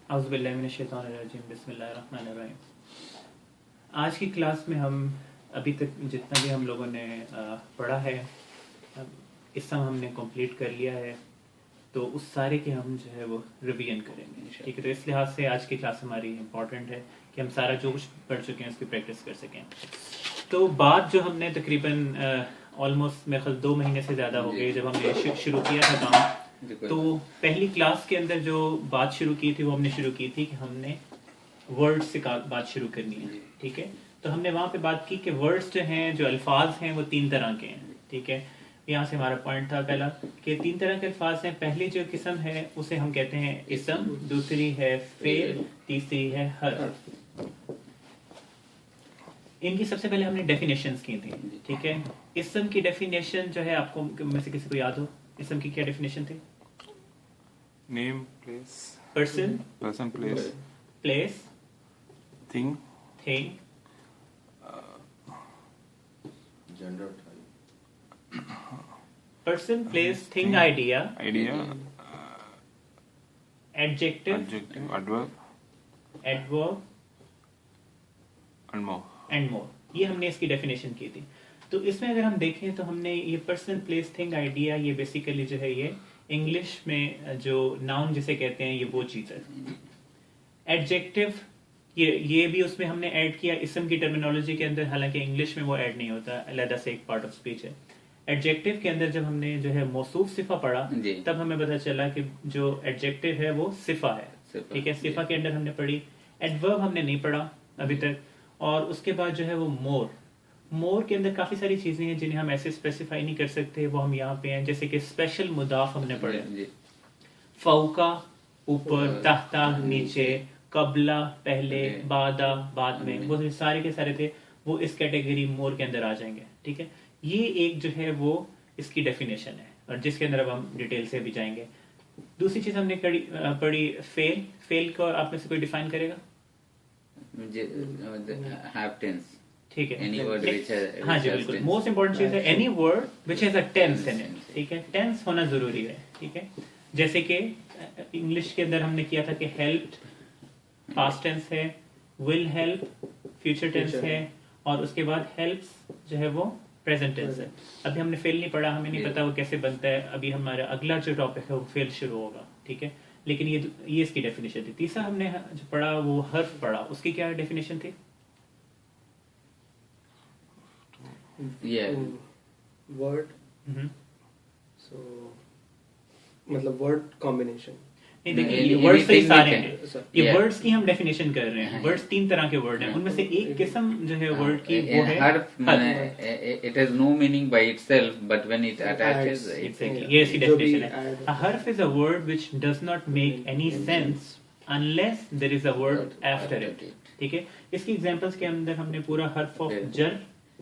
औज़ुबिल्लाहिमिनश्शैतानिर्रजीम बिस्मिल्लाहिर्रहमानिर्रहीम। आज की क्लास में हम अभी तक जितना भी हम लोगों ने पढ़ा है, इसम हमने कंप्लीट कर लिया है, तो उस सारे के हम जो है वो रिवीजन करेंगे। ठीक है, तो इस लिहाज से आज की क्लास हमारी इम्पॉर्टेंट है कि हम सारा जो कुछ पढ़ चुके हैं उसकी प्रैक्टिस कर सकें। तो बात जो हमने तकरीबन ऑलमोस्ट मेरे ख्याल 2 महीने से ज़्यादा हो गई जब हमने शुरू किया था काम, तो पहली क्लास के अंदर जो बात शुरू की थी वो हमने शुरू की थी कि हमने वर्ड्स से बात शुरू करनी है। ठीक है, तो हमने वहाँ पे बात की कि वर्ड्स जो हैं, जो अल्फाज हैं, वो 3 तरह के हैं। ठीक है, यहाँ से हमारा पॉइंट था पहला कि 3 तरह के अल्फाज हैं। पहली जो किस्म है उसे हम कहते हैं इसम, दूसरी है फेल, तीसरी है हर्फ। इनकी सबसे पहले हमने डेफिनेशंस की थी। ठीक है, इसम की डेफिनेशन जो है, आपको में से किसी को याद हो इसम की क्या डेफिनेशन थी? Name, place, person, place, place, thing, gender, person, place, thing, idea, adjective, adverb, and more. ये हमने इसकी डेफिनेशन की थी। तो इसमें अगर हम देखें तो हमने ये पर्सन, प्लेस, थिंग, आइडिया, ये बेसिकली जो है ये इंग्लिश में जो नाउन जिसे कहते हैं ये वो चीज़ है। एडजेक्टिव ये भी उसमें हमने ऐड किया इसम की टर्मिनोलॉजी के अंदर, हालांकि इंग्लिश में वो ऐड नहीं होता, अलग से एक पार्ट ऑफ स्पीच है। एडजेक्टिव के अंदर जब हमने जो है मौसूफ सिफा पढ़ा तब हमें पता चला कि जो एडजेक्टिव है वो सिफा है। ठीक है, सिफा के अंदर हमने पढ़ी। एडवर्ब हमने नहीं पढ़ा अभी तक। और उसके बाद जो है वो मोर के अंदर काफी सारी चीजें हैं जिन्हें हम ऐसे स्पेसिफाई नहीं कर सकते, वो हम यहाँ पे हैं। जैसे कि स्पेशल मुदाफ हमने पढ़े, फौका ऊपर, तहता नीचे, कबला पहले, बादा बाद में, वो सारे के सारे थे वो इस कैटेगरी मोर के अंदर आ जाएंगे। ठीक है, ये एक जो है वो इसकी डेफिनेशन है और जिसके अंदर अब हम डिटेल से भी जाएंगे। दूसरी चीज हमने पढ़ी फेल को आप में से कोई डिफाइन करेगा? ठीक है, Any word which has, हाँ जी बिल्कुल, मोस्ट इंपॉर्टेंट चीज है any word which has a tense in it. ठीक है, टेंस होना जरूरी है। ठीक है, जैसे कि इंग्लिश के अंदर हमने किया था कि हेल्प पास्ट टेंस है, विल हेल्प फ्यूचर टेंस है, और उसके बाद हेल्प्स जो है वो प्रेजेंट टेंस है। अभी हमने फेल नहीं पढ़ा, हमें नहीं पता वो कैसे बनता है। अभी हमारा अगला जो टॉपिक है वो फेल शुरू होगा। ठीक है, लेकिन ये इसकी डेफिनेशन थी। तीसरा हमने जो पढ़ा वो हर्फ पढ़ा, उसकी क्या डेफिनेशन थी? वर्ड, सो मतलब वर्ड कॉम्बिनेशन। नहीं देखिए, ये वर्ड्स से सारे हैं, ये वर्ड्स की हम डेफिनेशन कर रहे हैं। वर्ड्स 3 तरह के वर्ड हैं, उनमें से एक किस्म जो है वर्ड की वो है हर्फ। It has no meaning by itself but when it attaches, ये इसकी डेफिनेशन है। अ हर्फ is a word which does not make any sense unless there is a word after it. ठीक है, इसकी एग्जांपल्स के अंदर हमने पूरा हर्फ ऑफ जर,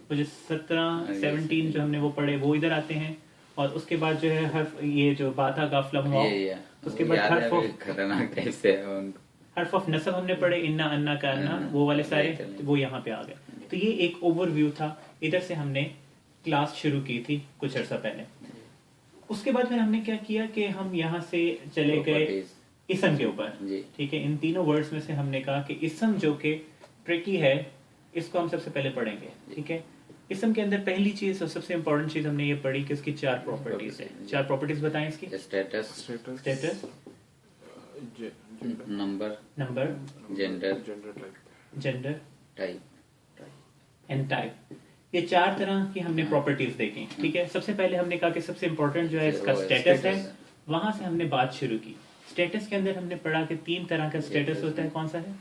वो जो 17 जो हमने वो पढ़े वो इधर आते हैं, और उसके बाद जो है हर्फ ये जो बाधा काफला हुआ, उसके बाद हर्फ ऑफ नसब हमने पढ़े, इन्ना अन्ना का अन्ना, वो वाले सारे वो यहाँ पे आ गए। तो ये एक ओवरव्यू था। इधर से हमने क्लास शुरू की थी कुछ अर्सा पहले। उसके बाद फिर हमने क्या किया कि हम यहाँ से चले गए इसम के ऊपर। ठीक है, इन तीनों वर्ड्स में से हमने कहा कि इसम जो कि ट्रिकी है इसको हम सबसे पहले पढ़ेंगे। ठीक है, इसम के अंदर पहली चीज और सबसे इंपॉर्टेंट चीज हमने ये पढ़ी कि उसकी 4 प्रॉपर्टीज है। 4 प्रॉपर्टीज बताएं इसकी। Status, number, gender, type and type. ये 4 तरह की हमने प्रॉपर्टीज देखी। ठीक है, सबसे पहले हमने कहा कि सबसे इंपॉर्टेंट जो है इसका स्टेटस है। वहां से हमने बात शुरू की। स्टेटस के अंदर हमने पढ़ा कि 3 तरह का स्टेटस होता है। कौन सा है?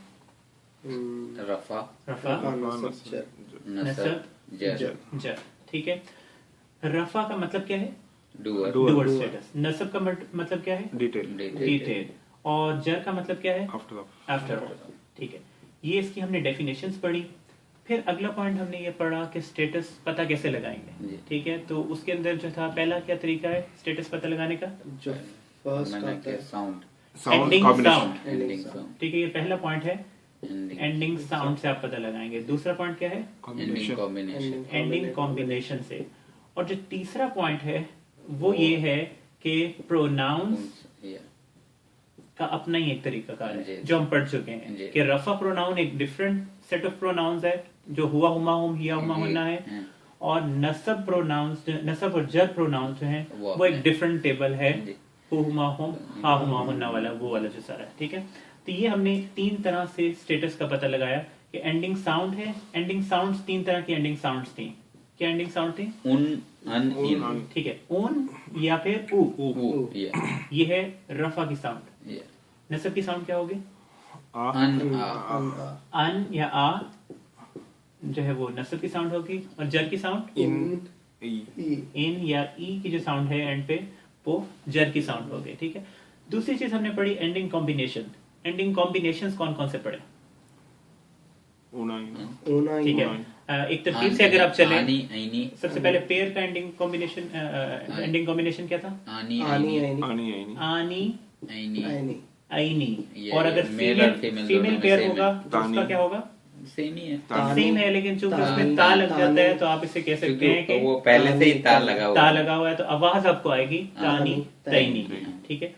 रफा, नसब, जर। ठीक है, रफा का मतलब क्या है? Doer status. नसब का मतलब क्या है? डिटेल। और जर का मतलब क्या है? After all. ठीक है, ये इसकी हमने डेफिनेशंस पढ़ी। फिर अगला पॉइंट हमने ये पढ़ा कि स्टेटस पता कैसे लगाएंगे। ठीक है, तो उसके अंदर जो था पहला क्या तरीका है स्टेटस पता लगाने का? जो फर्स्ट आता है साउंड एंडिंग कॉम्बिनेशन। साउंड। ठीक है, ये पहला पॉइंट है, एंडिंग साउंड से आप पता लगाएंगे। दूसरा पॉइंट क्या है? एंडिंग कॉम्बिनेशन से। और जो तीसरा पॉइंट है वो ये है कि प्रोनाउंस का अपना ही एक तरीका कार जी। है जो हम पढ़ चुके जी। हैं कि रफा प्रोनाउन एक डिफरेंट सेट ऑफ प्रोनाउंस है जो हुआ हुमा हुम हिया हुमा जी। हुन्ना है, और नसब प्रोनाउंस नसब और जर प्रोनाउंस जो हैं वो वो एक अपने- डिफरेंट टेबल है, जी। हु हुमा हुम हा हुमा हुन्ना वाला, वो वाला जो सारा है, ठीक है। तो ये हमने 3 तरह से स्टेटस का पता लगाया कि एंडिंग साउंड है। एंडिंग साउंड्स 3 तरह की एंडिंग साउंड्स थी। क्या एंडिंग साउंड थी? उन, अन, उन, इन, अन। ठीक है, ऊन या फिर ऊ, उ, ये है रफा की साउंड। ये नसब की साउंड क्या होगी? आ, अन, आ, अन या आ जो है वो नसब की साउंड होगी, और जर की साउंड इन, ई, इन या ई की जो साउंड है एंड पे वो जर की साउंड हो गई, ठीक है। दूसरी चीज हमने पढ़ी एंडिंग कॉम्बिनेशन। एंडिंग कॉम्बिनेशंस कौन कौन से पढ़े? ऊना, ईना, ऊना ठीक है, ईना एक तरतीब से अगर आप चले, आनी, आईनी, सबसे पहले पेयर का एंडिंग कॉम्बिनेशन, एंडिंग कॉम्बिनेशन क्या था? आनी, आनी आईनी, आनी, आईनी, आनी आईनी, आनी आईनी। ये और अगर मेल और फीमेल फीमेल दोनों में पेयर same होगा है। तो उसका तानी। क्या होगा? सेम ही है, तानी, सेम है, लेकिन चूंकि तानी, उसमें ता लग जाता है तानी। तो आप इसे कह सकते हैं क्योंकि कि वो पहले से ही ता लगा हुआ ता है। लगा हुआ है तो आवाज आपको आएगी तानी तानी, तैनी, ठीक है।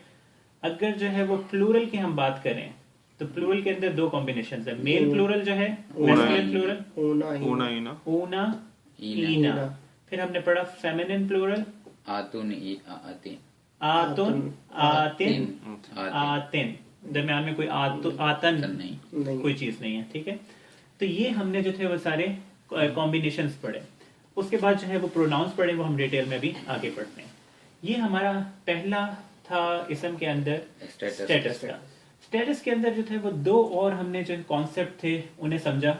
अगर जो है वो प्लूरल की हम बात करें तो प्लूरल के अंदर 2 कॉम्बिनेशन है। मेल प्लूरल जो है, मैस्कुलिन प्लूरल ऊना ऊना, ईना ईना, ऊना ईना, ईना। ईना। फिर हमने पढ़ा फेमिनिन प्लूरल आतुन, आतिन, आतुन आतिन आतिन, आतिन। दरम्यान में कोई आतन नहीं, नहीं कोई चीज नहीं है, ठीक है। तो ये हमने जो थे वो सारे कॉम्बिनेशंस पढ़े। उसके बाद जो है वो प्रोनाउंस पढ़े, वो हम डिटेल में भी आगे पढ़ते हैं। ये हमारा पहला था इसम के अंदर Status। स्टेटस का। स्टेटस के अंदर जो थे वो 2 और हमने जो कॉन्सेप्ट थे उन्हें समझा।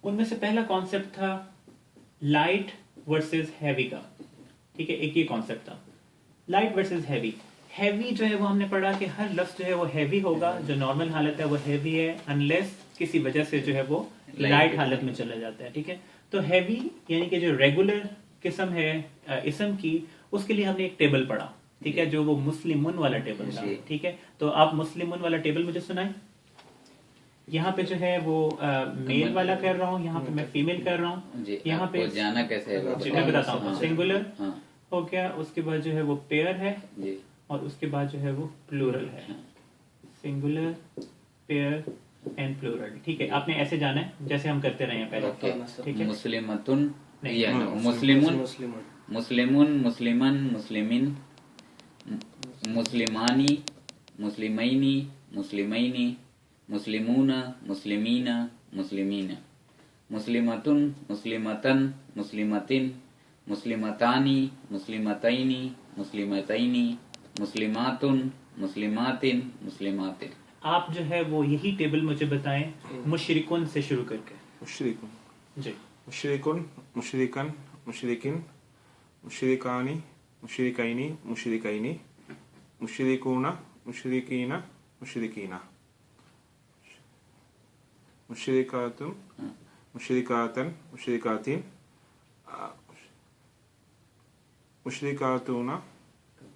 उनमें से पहला कॉन्सेप्ट था लाइट वर्सेस हैवी का, ठीक है। एक ये कॉन्सेप्ट था लाइट वर्सेस हैवी। हैवी जो है वो हमने पढ़ा कि हर लफ्ज जो है वो हैवी होगा, जो नॉर्मल हालत है वो हैवी है, अनलेस किसी वजह से जो है वो लाइट हालत में चला जाता है, ठीक है। तो हैवी यानी कि जो रेगुलर किस्म है इसम की, उसके लिए हमने एक टेबल पढ़ा, ठीक है, जो वो मुस्लिमुन वाला टेबल था, जी। ठीक है। तो आप मुस्लिमुन वाला टेबल मुझे सुनाएं। यहाँ पे जो है वो मेल वाला कर रहा हूँ, यहाँ पे मैं फीमेल कर रहा हूँ। जी। यहाँ पे आपको जाना कैसे है वो जी, बताइए। मैं बताता हूँ। हाँ। सिंगुलर हाँ, हो गया, उसके बाद जो है वो पेयर है, जी, और उसके बाद जो है वो प्लूरल है। सिंगुलर, पेयर एंड प्लूरल, ठीक है। आपने ऐसे जाना है जैसे हम करते रहे हैं पहले, ओके। ठीक है। मुस्लिमतुन, नहीं। या मुस्लिमुन, मुस्लिमन मुस्लिमुन, मुस्लिमन, मुस्लिमिन, मुस्लिमानी, मुस्लिमैनी, मुस्लिमैनी, मुस्लिमूना, मुस्लिमीना, मुस्लिमीना, मुस्लिमतुन, मुस्लिमतन, मुस्लिमतिन, मुस्लिमतानी, मुस्लिमतैनी, मुस्लिमतैनी, मुस्लिमातुन, मुस्लिमातिन, मुस्लिमातिन। आप जो है वो यही टेबल मुझे बताएं मुशरिकुन से शुरू करके। मुशरिकुन, जी, मुशरिकुन, मुशरिकन, मुशरिकिन, मुशरिकानी, मुशरिकैनी, मुशरिकैनी, मुशरिकूना, मुशरिकीना, मुशरिकीना, मुशरिकातुन, मुशरिकातन, मुशरिकातिन, मुशरिकातूना,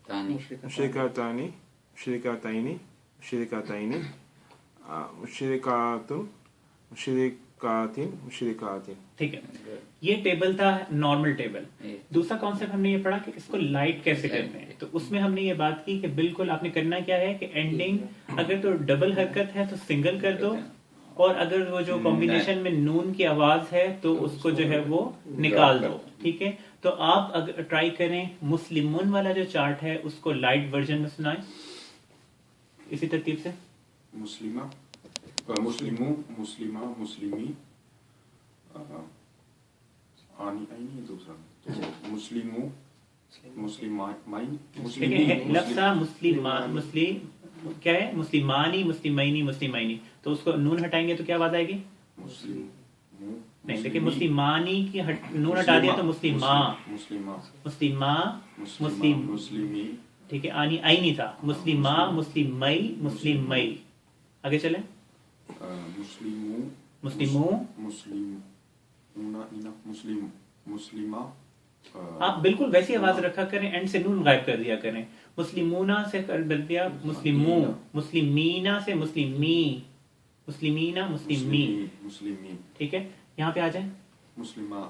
तानी, मुशरिकातानी, मुशरिकातैनी, मुशरिकातैनी, मुशरिकातुन, मुशरिकातिन, मुशरिकातिन। ठीक है। ये टेबल था नॉर्मल टेबल। ये। दूसरा कॉन्सेप्ट हमने ये पढ़ा कि इसको लाइट कैसे करते हैं। तो उसमें हमने ये बात की कि बिल्कुल आपने करना क्या है कि एंडिंग अगर तो डबल हरकत है तो सिंगल कर दो, और अगर वो जो कॉम्बिनेशन में नून की आवाज है तो उसको जो है वो निकाल दो, ठीक है। तो आप अगर ट्राई करें मुस्लिमुन वाला जो चार्ट है उसको लाइट वर्जन में सुनाएं इसी तरतीब से। मुस्लिमा, मुस्लिमू, मुस्लिमा, मुस्लिमी, आनी आनी दूसरा, तो मुस्लिमू, मुस्लिमाइन, ठीक है। लफ्जा मुस्लिमा, मुस्लिम क्या है, मुस्लिमानी, मुस्लिमैनी, मुस्लिमैनी, तो उसको नून हटाएंगे तो क्या आवाज आएगी? मुस्लिमू, नहीं, देखिए मुस्लिमानी की नून हटा दिया तो मुस्लिमा, मुस्लिमा, मुस्लिमा, मुस्लिमा, मुस्लिम, मुस्लिमी, ठीक है। आनी आईनी था, मुस्लिमा, मुस्लिमई, मुस्लिमई। आगे चले। मुस्लिमू, मुस्लिमू, मुस्लिमूना, इना, मुस्लिम, मुस्लिमा। आप बिल्कुल वैसी आवाज रखा करें, एंड से नून गायब कर दिया करें। मुस्लिमूना से कर दिया मुस्लिमू, मुस्लिमीना से मुस्लिमी, मुस्लिमीना, मुस्लिमी, मुस्लिमी, ठीक है। यहाँ पे आ जाए। मुस्लिमा,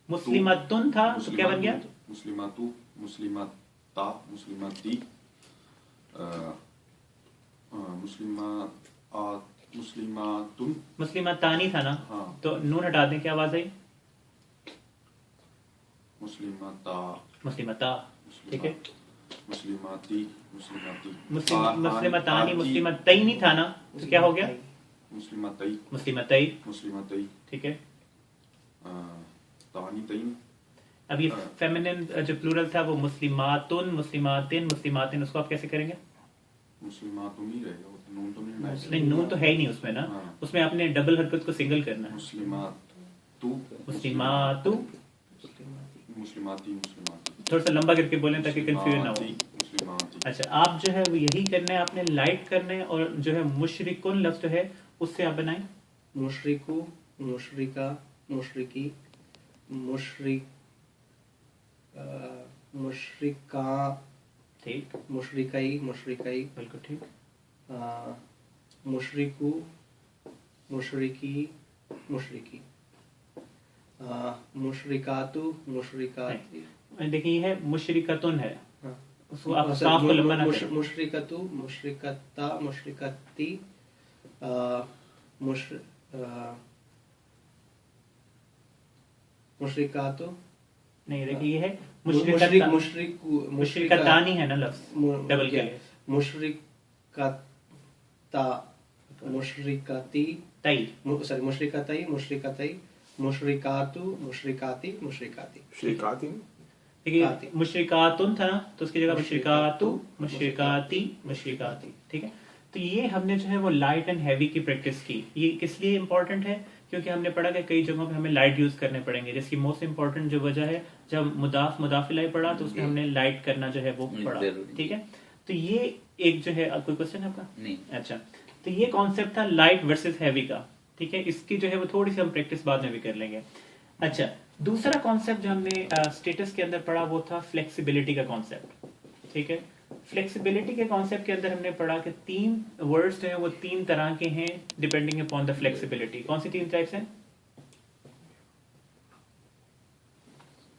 मुस्लिमतुन था तो क्या बन गया? मुस्लिमातु, मुस्लिमात, muslimata, muslimati, muslimatun. मुस्लिमातानी था ना, हाँ. तो नून हटा दें, क्या आवाज आई? Muslimata, मुस्लिमता, ठीक है। muslimati, muslimati. मुस्लिमतानी मुस्लिमतैनी था ना, तो क्या हो गया? Muslimatai, मुस्लिमतई, muslimatai. ठीक है। Tani tain. अब ये फेमिनिन जो प्लूरल था वो मुस्लिमातुन, मुस्लिमातिन, मुस्लिमातिन, उसको आप कैसे करेंगे? Muslimatun ही रहेगा, वो नून तो नहीं लाएगा. नहीं, नून तो है ही नहीं उसमें ना, हाँ. उसमें आपने डबल हरकत को सिंगल करना है। Muslimatu, मुस्लिमातु, muslimati, muslimati. थोड़ा सा लंबा करके बोलें ताकि कंफ्यूजन ना हो। Muslimati. अच्छा, आप जो है वो यही करना है, आपने लाइट करना है, और जो है मुशरिकुन लफ्ज जो है उससे आप बनाएं मुशरिकु, मुशरिका, मुशरिकी, मुशरिका, ठीक, मुशरिकई, मुशरिकई, बिल्कुल ठीक। मुशरिकु, मुशरिकी, मुशरिकी, मुशरिकातु, मुशरिकाती। देखिए ये है मुशरिकतुन है, हाँ। उसको आप काफ को लंबा ना करें। मुशरिकतु, मुशरिकता, मुशरिकती, मुशरिकातु। नहीं, देखिए ये है मुशरिकता, मुशरिकतानी है ना लफ्ज, डबल के लिए। मुशरिकता, मुशरिकती, तई, सॉरी, मुशरिकतई, मुशरिकतई, मुशरिकातु, मुशरिकाती, मुशरिकाती। मुशरिकातिन, देखिए मुशरिकातुन था ना, तो उसकी जगह मुशरिकातु, मुशरिकाती, मुशरिकाती, ठीक है। तो ये हमने जो है वो लाइट एंड हैवी की प्रैक्टिस की। ये किस लिए इंपॉर्टेंट है? क्योंकि हमने पढ़ा कि कई जगहों पे हमें लाइट यूज करने पड़ेंगे, जिसकी मोस्ट इंपॉर्टेंट जो वजह है, जब मुदाफिलाई पढ़ा तो उसमें हमने लाइट करना जो है वो पढ़ा, ठीक है। तो ये एक जो है, कोई क्वेश्चन है आपका? नहीं। अच्छा, तो ये कॉन्सेप्ट था लाइट वर्सेस हैवी का, ठीक है। इसकी जो है वो थोड़ी सी हम प्रैक्टिस बाद में भी कर लेंगे। अच्छा, दूसरा कॉन्सेप्ट जो हमने स्टेटस के अंदर पढ़ा वो था फ्लेक्सिबिलिटी का कॉन्सेप्ट, ठीक है। फ्लेक्सिबिलिटी के कॉन्सेप्ट के अंदर हमने पढ़ा कि 3 वर्ड्स जो है वो 3 तरह के हैं डिपेंडिंग अपॉन द फ्लेक्सिबिलिटी। कौन सी 3 टाइप्स हैं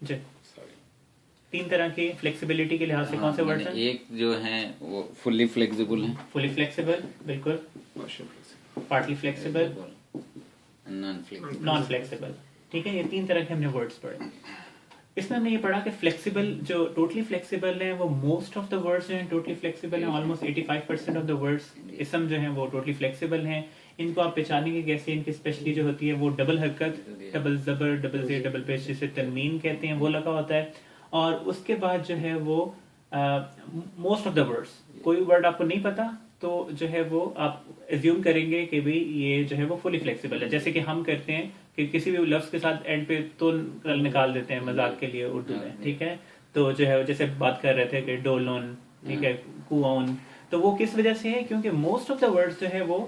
जी? 3 तरह के फ्लेक्सिबिलिटी के लिहाज से कौन से वर्ड्स हैं? एक जो है वो फुल्ली फ्लेक्सिबल है, फुली फ्लेक्सिबल, बिल्कुल, पार्टली फ्लेक्सिबल, नॉन फ्लेक्सिबल, ठीक है। ये 3 तरह के हमने वर्ड्स पढ़े। इसमें हमने ये पढ़ा कि फ्लेक्सिबल जो टोटली फ्लेक्सिबल है वो मोस्ट ऑफ द वर्ड्स जो हैं टोटली फ्लेक्सिबल हैं, ऑलमोस्ट 85% ऑफ द वर्ड्स इसम जो हैं वो टोटली फ्लेक्सिबल हैं। इनको आप पहचानेंगे कैसे? इनकी स्पेशली जो होती है वो डबल हरकत, डबल जबर, डबल जेर, डबल पेश, जिसे तनवीन कहते हैं, वो लगा होता है। और उसके बाद जो है वो मोस्ट ऑफ द वर्ड्स, कोई वर्ड आपको नहीं पता तो जो है वो आप एज्यूम करेंगे कि भाई ये जो है वो फुली फ्लेक्सिबल है। जैसे कि हम करते हैं कि किसी भी लफ्ज के साथ एंड पे तो निकाल देते हैं मजाक के लिए उर्दू में, ठीक है। तो जो है जैसे बात कर रहे थे कि डोलोन, ठीक है, कुओन, तो वो किस वजह से है? क्योंकि मोस्ट ऑफ द वर्ड्स जो है वो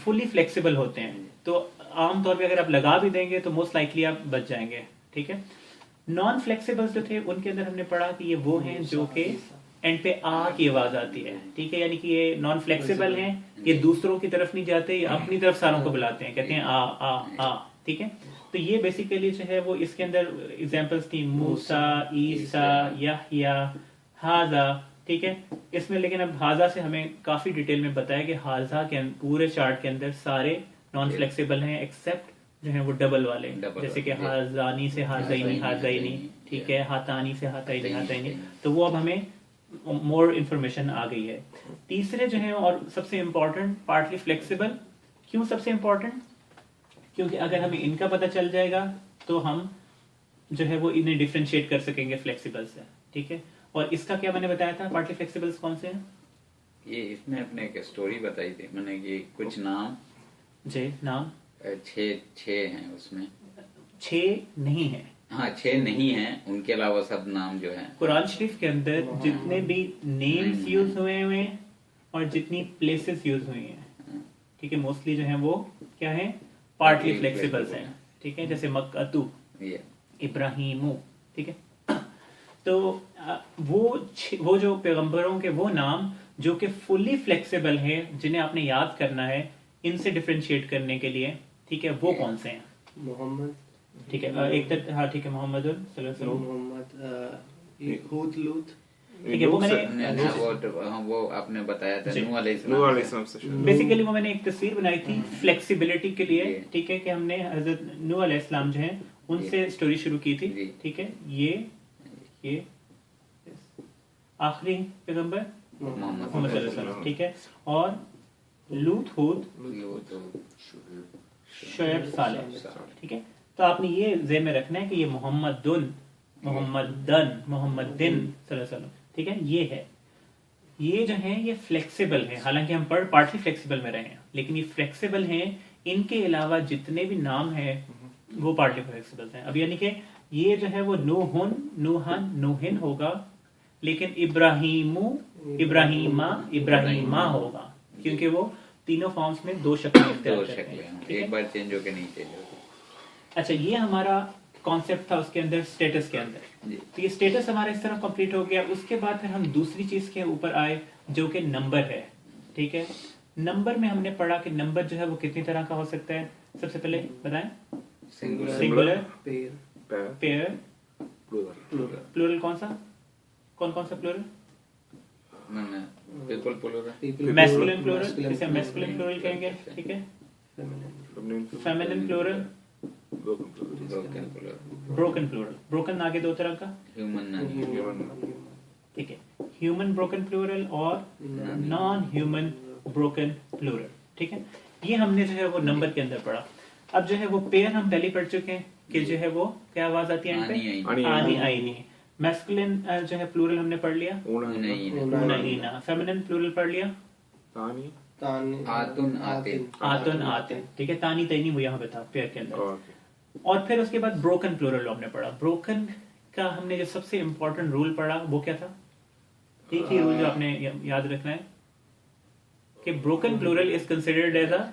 फुली फ्लेक्सिबल होते हैं। तो आमतौर पे अगर आप लगा भी देंगे तो मोस्ट लाइकली आप बच जाएंगे, ठीक है। नॉन फ्लेक्सिबल्स जो थे उनके अंदर हमने पढ़ा कि ये वो हैं जो कि एंड पे आ की आवाज आती है, ठीक है। यानी कि ये नॉन फ्लेक्सिबल हैं, ये दूसरों की तरफ नहीं जाते, ये अपनी तरफ सारों को बुलाते हैं, कहते हैं आ आ आ, ठीक है। तो ये बेसिकली जो है वो इसके अंदर एग्जांपल्स थी मूसा, ईसा, यहया, हाजा, ठीक है। इसमें लेकिन अब हाजा से हमें काफी डिटेल में बताया कि हाजा के पूरे चार्ट के अंदर सारे नॉन फ्लेक्सिबल हैं एक्सेप्ट जो है वो डबल वाले, जैसे कि हाजानी से हाजाइनी, हाजाइनी, ठीक है, हातानी से हाताइनी, हाताइनी। तो वो अब हमें मोर इन्फॉर्मेशन आ गई है। तीसरे जो है और सबसे इंपॉर्टेंट पार्टली फ्लेक्सिबल। क्यों सबसे इंपॉर्टेंट? क्योंकि अगर हमें इनका पता चल जाएगा तो हम जो है वो इन्हें डिफरेंशिएट कर सकेंगे फ्लेक्सिबल से, ठीक है। और इसका क्या मैंने बताया था, पार्टली फ्लेक्सिबल्स कौन से हैं? ये इसमें अपने एक स्टोरी बताई थी मैंने कि कुछ नाम जी, नाम 6 हैं उसमें। 6 नहीं है, हाँ 6 नहीं है, उनके अलावा सब नाम जो है कुरान शरीफ के अंदर जितने भी नेम्स यूज हुए हैं और जितनी प्लेसेस यूज हुई हैं, ठीक है, मोस्टली जो है वो क्या है, पार्टली फ्लेक्सिबल्स हैं, ठीक है। जैसे मक्कातू, इब्राहिमू, ठीक है। तो वो जो पैगंबरों के वो नाम जो कि फुली फ्लेक्सिबल हैं, जिन्हें आपने याद करना है इनसे डिफरेंशिएट करने के लिए, ठीक है, वो कौन से हैं? मोहम्मद, ठीक है, एक तक, हाँ ठीक है, मोहम्मद, मोहम्मद, हूद, लूत, ठीक है, वो वो आपने बताया था जी। नूह नूह अलैहिस्सलाम अलैहिस्सलाम से शुरू। बेसिकली वो मैंने एक तस्वीर बनाई थी फ्लेक्सिबिलिटी के लिए, ठीक है, कि हमने हजरत नूह अलैहिस्सलाम जो हैं उनसे स्टोरी शुरू की थी, जी। ठीक है, ये आखिरी पैगंबर मोहम्मद मोहम्मद सल्लल्लाहु अलैहि वसल्लम, ठीक है, और लूत, हूद, वो तो शुएब, सालेह, ठीक है। तो आपने ये ज़हन में रखना है कि ये मोहम्मदुन, मोहम्मदन, मोहम्मदिन सल्लल्लाहु अलैहि वसल्लम, ठीक है, ये है, ये जो है ये फ्लेक्सिबल है। हालांकि हम पार्टली फ्लेक्सिबल में रहे हैं, लेकिन ये फ्लेक्सिबल हैं। इनके अलावा जितने भी नाम हैं वो पार्टली फ्लेक्सिबल हैं। अब यानी कि ये जो है वो नूहुन, नूहन, नूहिन होगा, लेकिन इब्राहीमू, इब्राहीमा, इब्राहीमा होगा, क्योंकि वो तीनों फॉर्म्स में दो शक्लें इख्तियार दो करते हैं, शक्लें ठीक है? एक बार चेंज होके नहीं चेंज होती। अच्छा, ये हमारा कॉन्सेप्ट था उसके अंदर, स्टेटस के अंदर। जी। तो ये स्टेटस हमारा इस तरह कंप्लीट हो गया। उसके बाद फिर हम दूसरी चीज के ऊपर आए जो कि नंबर है, ठीक है। नंबर में हमने पढ़ा कि नंबर जो है वो कितनी तरह का हो सकता है। सबसे पहले बताएं, singular singular, pair pair pair, plural plural plural कौन सा plural, people plural masculine plural, इसे मैस्कुलिन प्लूरल कहेंगे, ठीक है। Feminine feminine plural, broken plural broken plural broken plural, broken आगे दो तरह का, ह्यूमन नॉन ह्यूमन ठीक है, ह्यूमन ब्रोकन प्लूरल और नॉन ह्यूमन ब्रोकन प्लूरल, ठीक है। ये हमने जो है वो नंबर के अंदर पढ़ा। अब जो है वो पेयर हम पहले पढ़ चुके हैं कि जो है वो क्या आवाज आती है आनी यहाँ आई पे, आनी आई नहीं। मैस्कुलिन जो है प्लूरल हमने पढ़ लिया, ऊना नहीं उनाइना। फेमिनिन प्लूरल पढ़ लिया, तानी आतुन आतिन आतन आते, ठीक है। तानी तैनी वो यहाँ पे था पेयर के अंदर। और और फिर उसके बाद ब्रोकन प्लूरल हमने पढ़ा। ब्रोकन का हमने जो सबसे इंपॉर्टेंट रूल पढ़ा वो क्या था, एक ही रूल जो आपने याद रखना है कि broken plural is considered as a,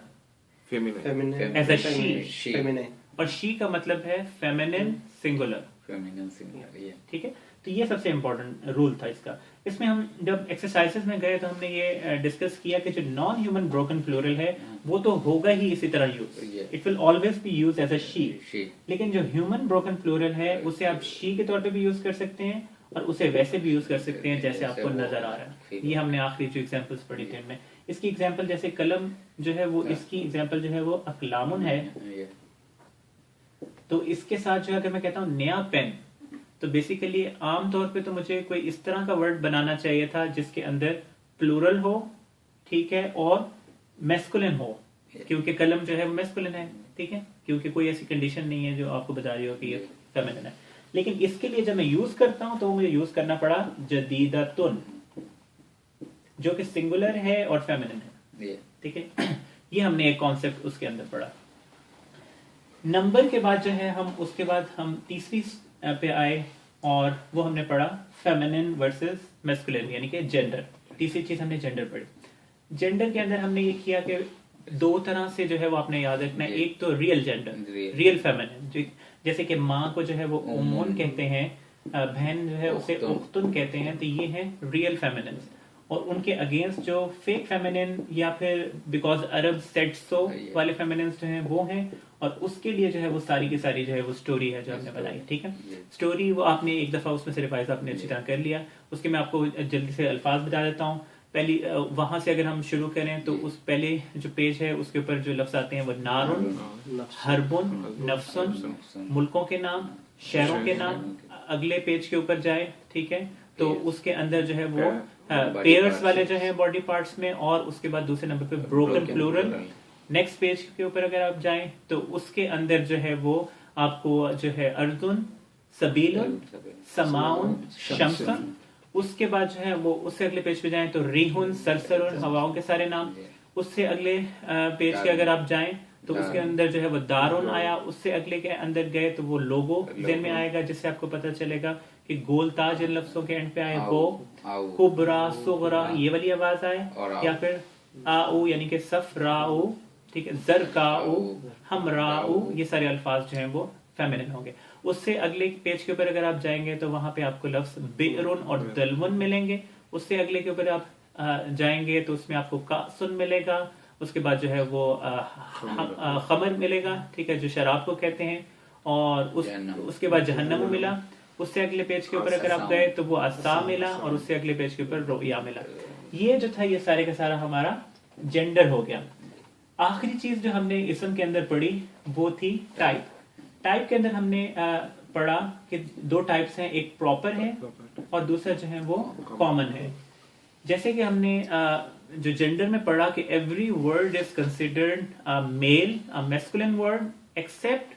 feminine feminine As a she. Feminine और शी का मतलब है फेमिनिन सिंगुलर, फेमिनिन सिंगुलर ये ठीक है। तो ये सबसे इंपॉर्टेंट रूल था इसका। इसमें हम जब एक्सरसाइजेस में गए तो हमने ये डिस्कस किया कि जो नॉन ह्यूमन ब्रोकन प्लूरल है वो तो होगा ही इसी तरह use, Yeah. It will always be use as a she. She लेकिन जो ह्यूमन ब्रोकन प्लूरल है उसे आप शी के तौर पे भी यूज कर सकते हैं और उसे वैसे भी यूज कर सकते हैं जैसे आपको नजर आ रहा है। ये हमने आखिरी जो एग्जांपल्स पढ़ी थी उनमें। इसकी एग्जांपल जैसे कलम जो है वो, इसकी एग्जांपल जो है वो अकलामुन है। ये तो इसके साथ जो है अगर मैं कहता हूँ नया पेन, तो बेसिकली आम तौर पे तो मुझे कोई इस तरह का वर्ड बनाना चाहिए था जिसके अंदर प्लूरल हो, ठीक है, और मैस्कुलिन हो, क्योंकि कलम जो है वो मैस्कुलिन है, ठीक है, क्योंकि कोई ऐसी कंडीशन नहीं है जो आपको बता रही हो कि ये फेमिनिन है। लेकिन इसके लिए जब मैं यूज करता हूं तो मुझे यूज करना पड़ा जदीदतुन, जो कि सिंगुलर है और फेमिनिन है, ये ठीक है। ये हमने एक कॉन्सेप्ट उसके अंदर पढ़ा। नंबर के बाद जो है हम उसके बाद हम तीसरी पे आए और वो हमने पढ़ा फेमिनिन वर्सेस मैस्कुलिन, यानी कि जेंडर। तीसरी चीज हमने जेंडर पढ़ी। जेंडर के अंदर हमने ये किया कि दो तरह से जो है वो आपने याद रखना है। एक तो real gender, Real. Real feminine, जैसे कि माँ को जो है वो उम्मुन कहते हैं, बहन जो है उसे उख्तुन। उख्तुन कहते हैं, तो ये है रियल फेमिनिन। और उनके अगेंस्ट जो फेक फेमिनिन या फिर बिकॉज अरब सेट सो वाले फेमिनिन जो हैं वो हैं, और उसके लिए जो है वो सारी की सारी जो है वो स्टोरी है जो हमने बनाई, ठीक है। स्टोरी वो आपने एक दफा उसमें से रिवाइज आपने अच्छी तरह कर लिया। उसके मैं आपको जल्दी से अल्फाज बता देता हूँ। पहली वहां से अगर हम शुरू करें तो उस पहले जो पेज है उसके ऊपर जो लफ्ज आते हैं वो नारुन, हरबुन, नफ्सुन, मुल्कों के नाम, शहरों के नाम। अगले पेज के ऊपर जाए, ठीक है, तो उसके अंदर जो है वो पेयर्स वाले जो है बॉडी पार्ट्स में, और उसके बाद दूसरे नंबर पे ब्रोकन प्लूरल। नेक्स्ट पेज के ऊपर अगर आप जाएं तो उसके अंदर जो है वो आपको जो है अर्जुन, सबीलुन, समाउन, शमसन। उसके बाद जो है वो उससे अगले पेज पे जाएं तो रिहुन, सरसरुन, हवाओं के सारे नाम। उससे अगले पेज के अगर आप जाएं तो उसके अंदर जो है वो दारुन आया। उससे अगले के अंदर गए तो वो लोगो ज़हन में आएगा, जिससे आपको पता चलेगा कि गोल ताज इन लफ्जों के एंड पे आए वो, कुबरा, सुगरा ये वाली आवाज आए, या फिर आऊ यानी कि सफराऊ, ठीक है, जरकाऊ, हमराऊ, ये सारे अल्फाज जो हैं वो फेमिनिन होंगे। उससे अगले पेज के ऊपर अगर आप जाएंगे तो वहां पे आपको लफ्ज बिरुन और दलवन मिलेंगे। उससे अगले के ऊपर आप जाएंगे तो उसमें आपको कासुन मिलेगा। उसके बाद जो है वो खमर मिलेगा, ठीक है, जो शराब को कहते हैं। और उसके बाद जहन्नम मिला। उससे अगले पेज के ऊपर अगर आप गए तो वो असा मिला, और उससे अगले पेज के ऊपर रोया मिला। ये जो था ये सारे का सारा हमारा जेंडर हो गया। आखिरी चीज जो हमने इसम के अंदर पढ़ी वो थी टाइप। टाइप के अंदर हमने पढ़ा कि दो टाइप्स हैं, एक प्रॉपर है और दूसरा जो है वो कॉमन है। जैसे कि हमने जो जेंडर में पढ़ा कि every word is considered male, a masculine word, except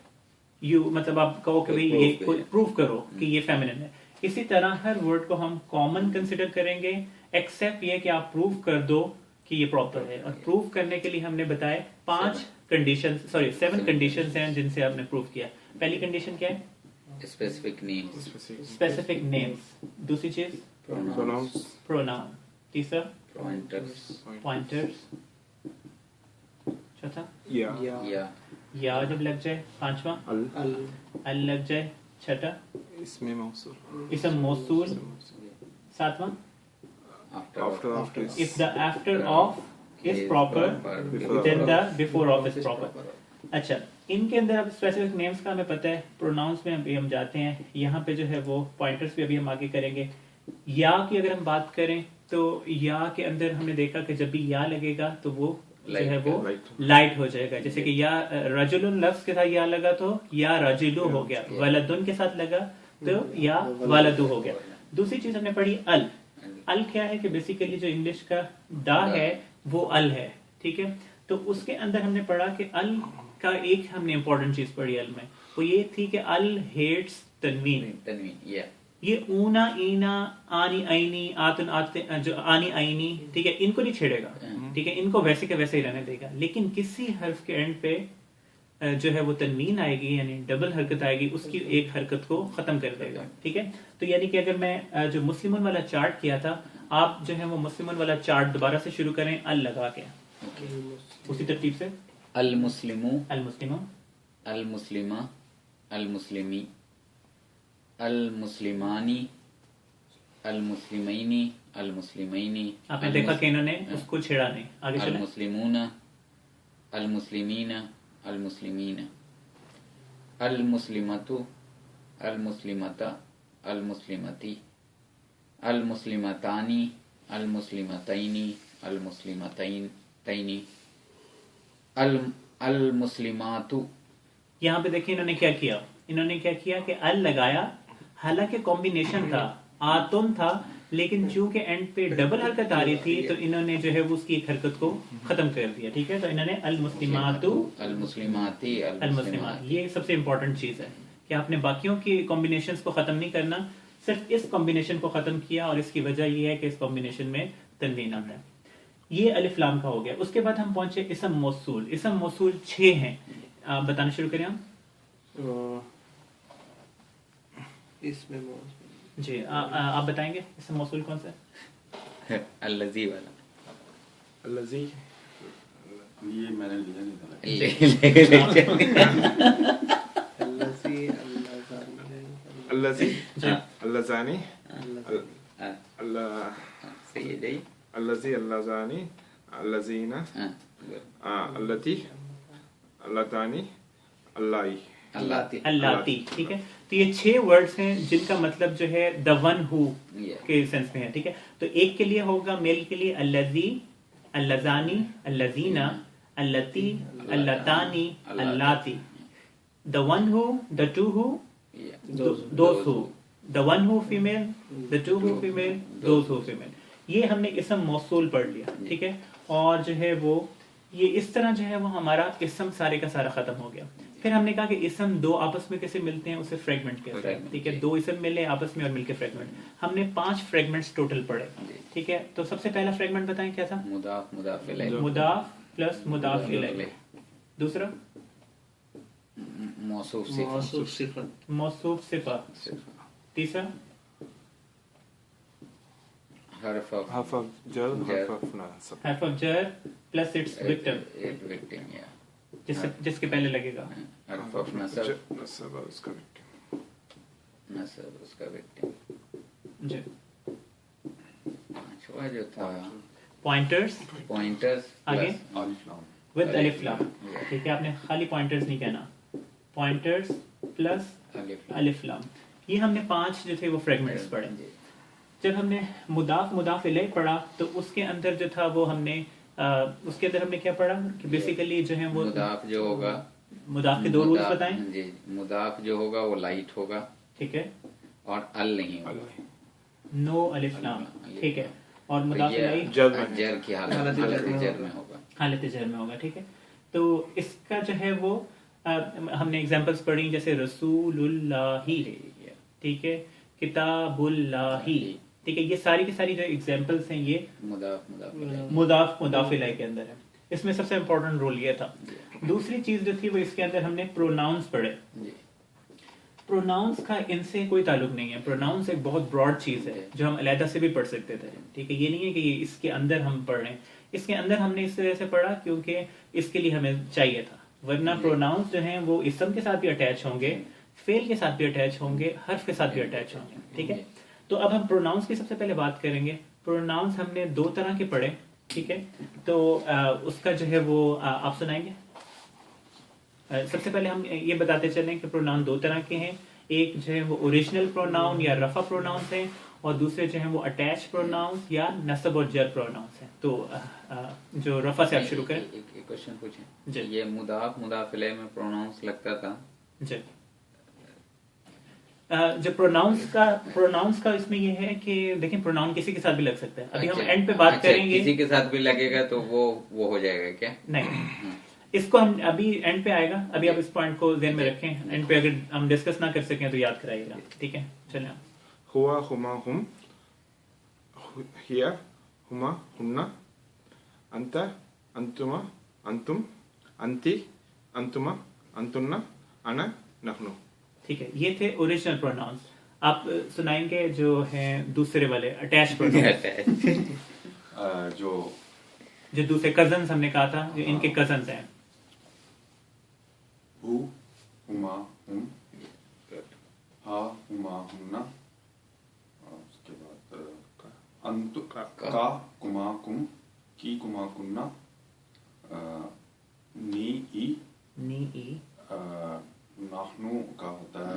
you, मतलब आप कहो कि भाई ये कोई प्रूव करो कि ये फेमिनिन है। इसी तरह हर वर्ड को हम कॉमन कंसिडर करेंगे, एक्सेप्ट ये कि आप प्रूव कर दो कि ये प्रॉपर है। और प्रूव करने के लिए हमने बताए 7 कंडीशंस हैं जिनसे आपने प्रूव किया। पहली कंडीशन क्या है? Specific names, specific names. दूसरी चीज Pronouns. प्रोनाउन। तीसरा पॉइंटर्स, पॉइंटर्स। चौथा Yeah. या या जब लग जाए। पांचवा Al. अल लग जाए। छठा इसमें मौसूल. इसम मौसूल। सातवां after if the after of is proper then the before of is proper। अच्छा, इनके अंदर अब स्पेसिफिक नेम्स का हमें पता है, प्रोनाउंस में अभी हम जाते हैं। यहाँ पे जो है वो पॉइंटर्स भी अभी हम आगे करेंगे। या की अगर हम बात करें तो या के अंदर हमने देखा कि जब भी या लगेगा तो वो जो है वो लाइट हो जाएगा। जैसे कि या रजुलुन लफ्ज के साथ या लगा तो या रजुलु हो गया, वलदुन के साथ लगा तो या वलदु हो गया। दूसरी चीज हमने पढ़ी अल। अल क्या है कि बेसिकली जो इंग्लिश का दा है वो अल है, ठीक है। तो उसके अंदर हमने पढ़ा कि अल का एक हमने इंपॉर्टेंट चीज पढ़ी अल में, वो ये थी कि अल हेट्स तनवीन। या ये ऊना ईना आनी आईनी आतन आते जो आनी आईनी, ठीक है, इनको नहीं छेड़ेगा, ठीक है, इनको वैसे के वैसे ही रहने देगा। लेकिन किसी हर्फ के एंड पे जो है वो तनवीन आएगी, यानी डबल हरकत आएगी, उसकी एक हरकत को खत्म कर देगा, ठीक है। तो यानी कि अगर मैं जो मुस्लिमन वाला चार्ट किया था, आप जो है वो मुस्लिमन वाला चार्ट दोबारा से शुरू करें अल लगा के, उसी तरतीब से अल मुस्लिमु, अल मुस्लिमो, अल मुस्लिमा, अल मुस्लिमी, अल मुस्लिमानी, अल मुस्लिमैनी, अल मुस्लिमैनी। आपने देखा कि इन्होंने उसको छेड़ा नहीं। आगे अल चलें। मुस्लिमूना, अल मुस्लिमीना, अल मुस्लिमीना, अल मुस्लिमतु, अल मुस्लिमता, अल मुस्लिमती, अल मुस्लिमतानी, अल मुस्लिमतैनी, अल मुस्लिमतैन तैनी, अल मुस्लिमातु। यहाँ पे देखिए इन्होंने क्या किया, इन्होंने क्या किया कि अल लगाया, हालांकि कॉम्बिनेशन था, आतुन था, लेकिन चूंकि एंड पे डबल हरकत आ रही थी तो इन्होंने जो है वो उसकी एक हरकत को खत्म कर दिया, ठीक है। तो इन्होंने अल मुस्लिमातु, अल मुस्लिमाती, अल मुस्लिमात, ये सबसे इंपॉर्टेंट चीज है कि आपने बाकियों की कॉम्बिनेशंस को खत्म नहीं करना, सिर्फ इस कॉम्बिनेशन को खत्म किया। और इसकी वजह ये है कि इस कॉम्बिनेशन में तनवीन आता है। ये अलिफ लाम का हो गया। उसके बाद हम पहुंचे इसम मौसूल। इसम मौसूल 6 हैं, आप बताना शुरू करें हम। इसमें जी आप बताएंगे इसम मौसूल कौन सा है? अल्लज़ी वाला। Allazi. ये मैंने लिया नहीं था। Allazi. जी Allazani. हाँ, Allah. सही है। Allazi. Allazani. Allazina. हाँ, good. Allati. Allatani. Allahi. अल्लाती। अल्लाती, ठीक है। तो ये 6 वर्ड्स हैं जिनका मतलब जो है द वन हु Yeah. के सेंस में है, ठीक है। तो एक के लिए होगा मेल के लिए अल्लजी, अल्लजानी, अल्लजीना, अल्लती, अल्लतानी, अल्लाती। The one who, the two who, Yeah. Those who, the one who female, the two who female, those who female. ये हमने इसम मौसूल पढ़ लिया, ठीक है। और जो है वो ये इस तरह जो है वो हमारा इसम सारे का सारा खत्म हो गया। फिर हमने कहा कि इसम दो आपस में कैसे मिलते हैं, उसे फ्रेगमेंट कहते हैं, Fragment, ठीक है। जी। 2 इसम मिले आपस में और मिलके फ्रेगमेंट। हमने 5 फ्रेगमेंट्स टोटल पढ़े, जी। ठीक है। तो सबसे पहला फ्रेगमेंट बताएं क्या था? मुदाफ, मुदाफ इलैह। मुदाफ प्लस मुदाफ इलैह। दूसरा मौसूफ सिफा। मौसूफ सिफत। मौसूफ सिफा। तीसरा हर्फ of Half of jar, Jar. half of nasab. हर्फ ऑफ जर प्लस इट्स विक्टिम, विक्टिम, या जिसके पहले लगेगा। हर्फ ऑफ नसब, Nasab और उसका victim. नसब उसका विक्टिम। जी पांचवा जो था पॉइंटर्स पॉइंटर्स आगे? अलिफ लाम। विद अलिफ लाम, Yeah. ठीक है। आपने खाली पॉइंटर्स नहीं कहना, पॉइंटर्स प्लस अलिफ अलिफ लाम। ये हमने 5 जो थे वो फ्रेगमेंट्स पढ़े। जब हमने मुदाफ मुदाफ इलैह पढ़ा तो उसके अंदर जो था वो हमने उसके अंदर हमने क्या पढ़ा कि बेसिकली जो है वो मुदाफ जो होगा, मुदाफ के 2 रूल्स बताएं। जी, मुदाफ जो होगा वो लाइट होगा, ठीक है, और अल नहीं होगा, नो अलिफ लाम, ठीक है, और तो मुदाफ ये इलैह जर की हालत जर में होगा, हालत जर में होगा, ठीक है। तो इसका जो है वो हमने एग्जांपल्स पढ़ी जैसे रसूलुल्लाही, ठीक है, किताबुल्लाही, ठीक है, ये सारी की सारी जो एग्जांपल्स हैं ये मुदाफ मुदाफ इलैह के अंदर है। इसमें सबसे इम्पोर्टेंट रोल ये था। दूसरी चीज जो थी वो इसके अंदर हमने प्रोनाउंस पढ़े। प्रोनाउंस का इनसे कोई ताल्लुक नहीं है, प्रोनाउंस एक बहुत ब्रॉड चीज है जो हम अलहदा से भी पढ़ सकते थे, ठीक है, ये नहीं है कि ये इसके अंदर हम पढ़ रहे हैं। इसके अंदर हमने इस तरह से पढ़ा क्योंकि इसके लिए हमें चाहिए था, वरना प्रोनाउंस जो हैं वो इसम के साथ भी अटैच होंगे, फेल के साथ भी अटैच होंगे, हर्फ के साथ भी अटैच होंगे, ठीक है। तो अब हम प्रोनाउंस की सबसे पहले बात करेंगे। प्रोनाउंस हमने 2 तरह के पढ़े, ठीक है, तो उसका जो है वो आप सुनाएंगे। सबसे पहले हम ये बताते चलें कि प्रोनाउन 2 तरह के हैं, एक जो है वो ओरिजिनल प्रोनाउन या रफा प्रोनाउंस है, और दूसरे जो है वो अटैच प्रोनाउंस या नस्ब और जर प्रोनाउंस है। तो जो रफा से आप शुरू करें। एक क्वेश्चन पूछें, ये मुदाफ मुदाफ इलैह में प्रोनाउंस लगता था जी। जो प्रोनाउंस का इसमें ये है कि देखिए प्रोनाउन किसी के साथ भी लग सकता है। अभी हम एंड पे बात करेंगे, किसी के साथ भी लगेगा तो वो हो जाएगा क्या? नहीं, इसको हम अभी एंड पे आएगा, अभी आप इस पॉइंट को ध्यान में रखें, एंड पे अगर हम डिस्कस ना कर सकें तो याद कराइएगा, ठीक है। चलें, हुआ हुमा हुम, हिया हुमा हुन्ना, अंता अंतुमा अंतुम, अंती अंतुमा अंतुन्ना, अना नहनु, ठीक है। ये थे ओरिजिनल प्रोनाउंस। आप सुनाएंगे जो हैं दूसरे वाले अटैच प्रोनाउंस जो दूसरे कजन्स हमने कहा था, जो इनके कजन्स हैं। हु हुमा हुम, हा हुमा हुन्ना, उसके बाद अंतु का कुमा कुम, की कुमा कुन्ना, नी ई नाहनु का होता है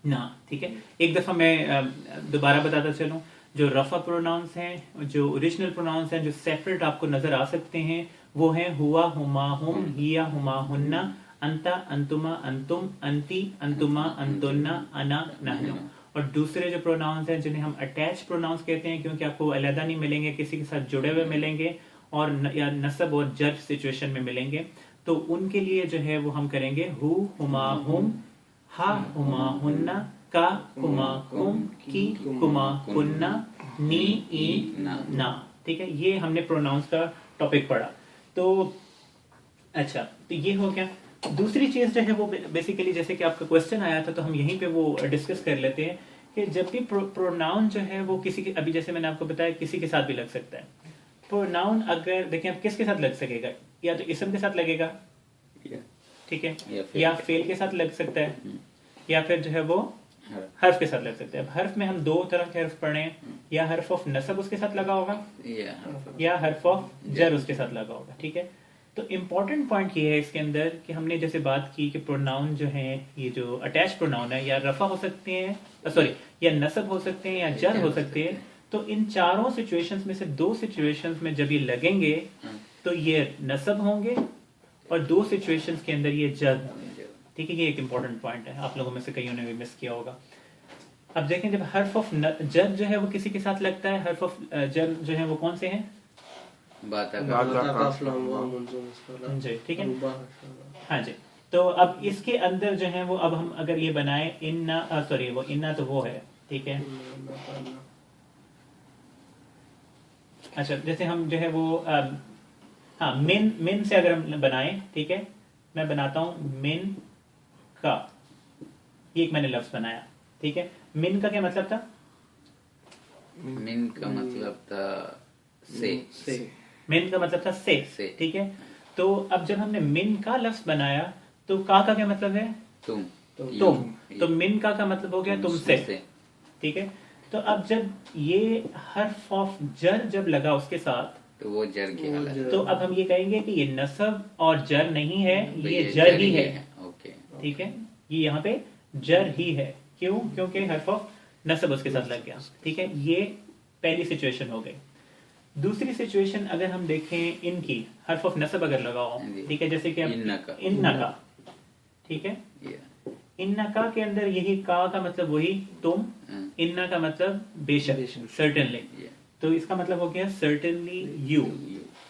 ना, ठीक है। एक दफा मैं दोबारा बताता चलूं, जो रफा प्रोनाउंस हैं, जो ओरिजिनल प्रोनाउंस हैं, जो सेपरेट आपको नजर आ सकते हैं, वो हैं हुआ हुमा हुम, हिया हुमा हुन्ना, अंता अंतुमा अंतुम, अंती अंतुमा अंतुन्ना, अना नहनु। और दूसरे जो प्रोनाउंस हैं जिन्हें हम अटैच प्रोनाउंस कहते हैं, क्योंकि आपको अलहदा नहीं मिलेंगे, किसी के साथ जुड़े हुए मिलेंगे और या नस्ब और जर सिचुएशन में मिलेंगे, तो उनके लिए जो है वो हम करेंगे हु हुमा हुम, हा हुमा हुन्ना, का हुमा कुम, की कुमा कुन्ना, नी ई ना, ठीक है। ये हमने प्रोनाउंस का टॉपिक पढ़ा। तो अच्छा, तो ये हो गया। दूसरी चीज जो है वो बेसिकली जैसे कि आपका क्वेश्चन आया था, तो हम यहीं पे वो डिस्कस कर लेते हैं कि जब भी प्रोनाउन जो है वो किसी के, अभी जैसे मैंने आपको बताया किसी के साथ भी लग सकता है। प्रोनाउन अगर देखें आप किसके साथ लग सकेगा, या तो इसम के साथ लगेगा, ठीक है, या फेल के साथ लग सकता है, या फिर जो है वो हर्फ के साथ लग सकता है। हर्फ में हम 2 तरह के हर्फ पढ़े हैं, या हर्फ ऑफ नसब उसके साथ लगा होगा, या हर्फ ऑफ जर उसके साथ लगा होगा, ठीक है। तो इम्पोर्टेंट पॉइंट ये है इसके अंदर कि हमने जैसे बात की कि प्रोनाउन जो है, ये जो अटैच प्रोनाउन है, या रफा हो सकते हैं, सॉरी, या नसब हो सकते हैं, या जर हो सकते हैं। तो इन चारों सिचुएशंस में से 2 सिचुएशंस में जब ये लगेंगे तो ये नसब होंगे, और 2 सिचुएशंस के अंदर ये जर होंगे, ठीक है। ये एक इम्पोर्टेंट पॉइंट है, आप लोगों में से कईयों ने भी मिस किया होगा। अब देखें, जब हर्फ ऑफ जर जो है वो किसी के साथ लगता है, हर्फ ऑफ जर जो है वो कौन से हैं? जी, ठीक है, हाँ जी। तो अब इसके अंदर जो है वो, अब हम अगर ये बनाए इन्ना, सॉरी वो इन्ना तो वो है, ठीक है। अच्छा, जैसे हम जो है वो हाँ, मिन से अगर हम बनाए, ठीक है, मैं बनाता हूं मिन का, ये एक मैंने लफ्ज बनाया, ठीक है। मिन का क्या मतलब था? मिन का मतलब था से। मिन का मतलब था से, ठीक है। तो अब जब हमने मिन का लफ्ज बनाया, तो का क्या मतलब है? तुम। तो मिन का मतलब हो गया तुमसे, ठीक है। तो अब जब ये हर्फ ऑफ जर जब लगा उसके साथ, तो वो जर की हालत, तो अब हम ये कहेंगे कि ये नसब और जर नहीं है, ये जर ही है, ठीक है। ये यहाँ पे जर ही है, क्यों? क्योंकि हर्फ ऑफ नसब उसके साथ लग गया, ठीक है। ये पहली सिचुएशन हो गई। दूसरी सिचुएशन अगर हम देखें इनकी, हर्फ ऑफ नसब अगर लगा हो, ठीक है, जैसे कि इन्नका, ठीक है, इन्नका के अंदर यही का मतलब वही तुम, इन्ना का मतलब बेशक, सर्टेनली, तो इसका मतलब हो गया सर्टेनली यू,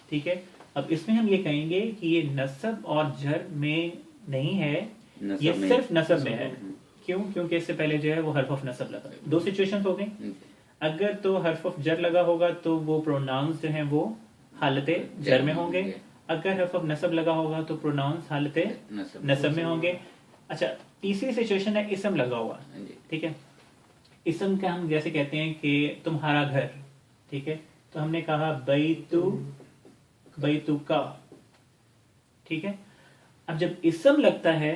ठीक है। अब इसमें हम ये कहेंगे कि ये नसब और जर में नहीं है, ये सिर्फ नसब में है। क्यों? क्योंकि इससे पहले जो है वो हर्फ ऑफ नसब लगा। दो सिचुएशन हो गई। अगर तो हर्फ ऑफ जर लगा होगा तो वो प्रोनाउंस जो हैं वो हालते जर में होंगे। अगर हर्फ ऑफ नसब लगा होगा तो प्रोनाउंस हालते नसब में होंगे। अच्छा, तीसरी सिचुएशन है इसम लगा हुआ, ठीक है। इसम का हम जैसे कहते हैं कि तुम्हारा घर, ठीक है, तो हमने कहा बैतु का, ठीक है। अब जब इसम लगता है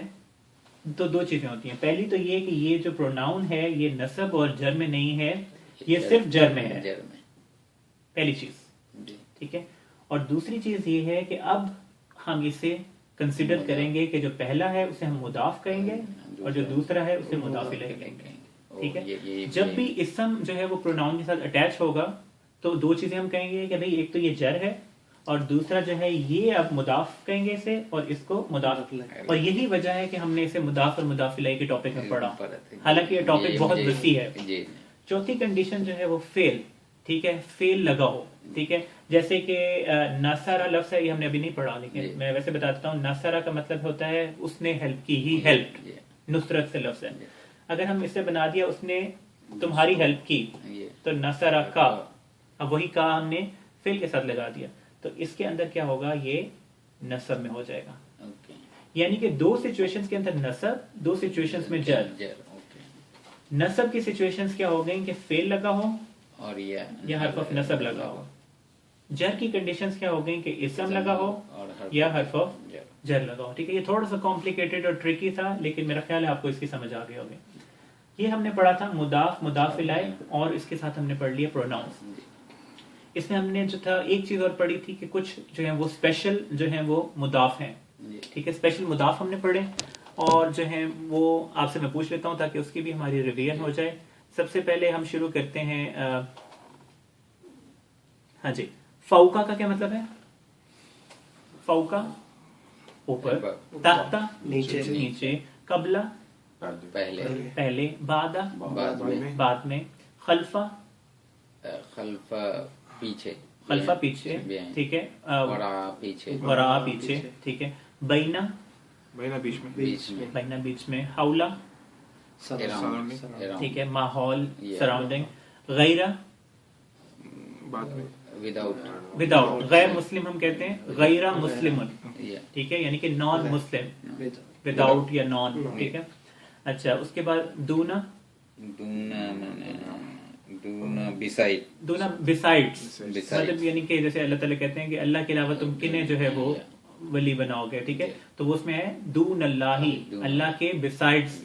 तो दो चीजें होती हैं। पहली तो ये कि ये जो प्रोनाउन है ये नसब और जर में नहीं है, ये सिर्फ जर में है, पहली चीज, ठीक है। और दूसरी चीज ये है कि अब हम इसे कंसिडर करेंगे कि जो पहला है उसे हम मुदाफ कहेंगे और जो दूसरा है उसे मुदाफ इलैह कहेंगे, ठीक है। जब भी इसम जो है वो प्रोनाउन के साथ अटैच होगा तो दो चीजें हम कहेंगे कि भाई एक तो ये जर है और दूसरा जो है ये अब मुदाफ कहेंगे इसे और इसको मुदाफ। और यही वजह है कि हमने इसे मुदाफ और मुदाफ इलैह के टॉपिक में पढ़ा, हालांकि ये टॉपिक बहुत वसी है। चौथी कंडीशन जो है वो फेल, ठीक है, फेल लगा हो, ठीक है। जैसे कि नसारा लफ्ज है, ये हमने अभी नहीं पढ़ा, लेकिन मैं वैसे बता देता हूँ। नसारा का मतलब होता है उसने हेल्प की, ही हेल्प, नुसरत से लफ्ज है। अगर हम इसे बना दिया उसने तुम्हारी हेल्प की तो नसारा का, अब वही का हमने फेल के साथ लगा दिया तो इसके अंदर क्या होगा, ये नसब में हो जाएगा। यानी कि दो सिचुएशंस के अंदर नसब, दो सिचुएशंस में जर। नसब की सिचुएशंस क्या हो गई कि फेल लगा हो और या हर्फ ऑफ नसब लगा हो। जर की कंडीशंस क्या हो गई कि इसम लगा हो या हर्फ ऑफ जर लगा हो, ठीक है। ये थोड़ा सा कॉम्प्लिकेटेड और ट्रिकी था, लेकिन मेरा ख्याल है आपको इसकी समझ आ गई होगी। ये हमने पढ़ा था मुदाफ, मुदाफ इलैह और इसके साथ हमने पढ़ लिया प्रोनाउंस। इसमें हमने जो था एक चीज और पढ़ी थी कि कुछ जो है वो स्पेशल जो है वो मुदाफ हैं, ठीक है। स्पेशल मुदाफ हमने पढ़े और जो है वो आपसे मैं पूछ लेता हूं ताकि उसकी भी हमारी रिवीजन हो जाए। सबसे पहले हम शुरू करते हैं, हाँ जी, फौका का क्या मतलब है? फौका ऊपर, ताहता नीचे, कबला पहले, बादा बाद में, खल्फा पीछे, खल्फा पीछे, ठीक है, वरा पीछे, ठीक है, बैना बीच में, हौला ठीक है, माहौल, सराउंडिंग, गैरा विदाउट, गैर मुस्लिम हम कहते हैं गैरा मुस्लिमुन, ठीक है, यानी कि नॉन मुस्लिम, विदाउट या नॉन, ठीक है। अच्छा, उसके बाद दूना बिसाइड्स, मतलब यानी कि जैसे अल्लाह ताला कहते हैं कि अल्लाह के अलावा तुम किन्हें जो है वो वली बनाओगे, ठीक है, तो वो उसमें है दून अल्लाही, अल्लाह के बिसाइड्स